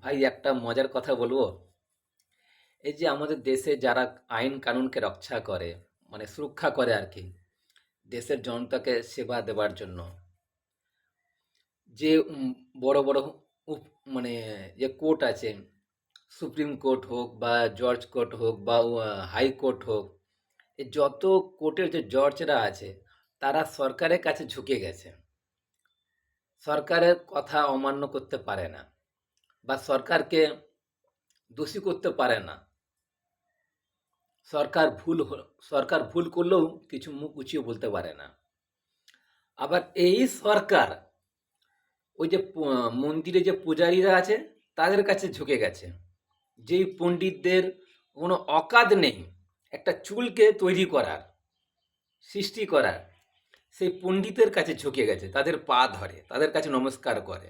ভাই একটা মজার কথা বলবো। এই যে আমাদের দেশে যারা আইন কানুনকে রক্ষা করে, মানে সুরক্ষা করে আর কি, দেশের জনতাকে সেবা দেওয়ার জন্য যে বড় বড় মানে যে কোর্ট আছে, সুপ্রিম কোর্ট হোক বা জর্জ কোর্ট হোক বা হাই কোর্ট হোক, এই যত কোর্টের যে জজরা আছে তারা সরকারের কাছে ঝুঁকে গেছে। সরকারের কথা অমান্য করতে পারে না বা সরকারকে দোষী করতে পারে না। সরকার সরকার ভুল করলেও কিছু মুখ উঁচিয়ে বলতে পারে না। আবার এই সরকার ওই যে মন্দিরে যে পূজারীরা আছে তাদের কাছে ঝুঁকে গেছে। যেই পণ্ডিতদের কোনো অকাত নেই একটা চুলকে তৈরি করার, সৃষ্টি করার, সেই পণ্ডিতের কাছে ঝুঁকে গেছে, তাদের পা ধরে, তাদের কাছে নমস্কার করে।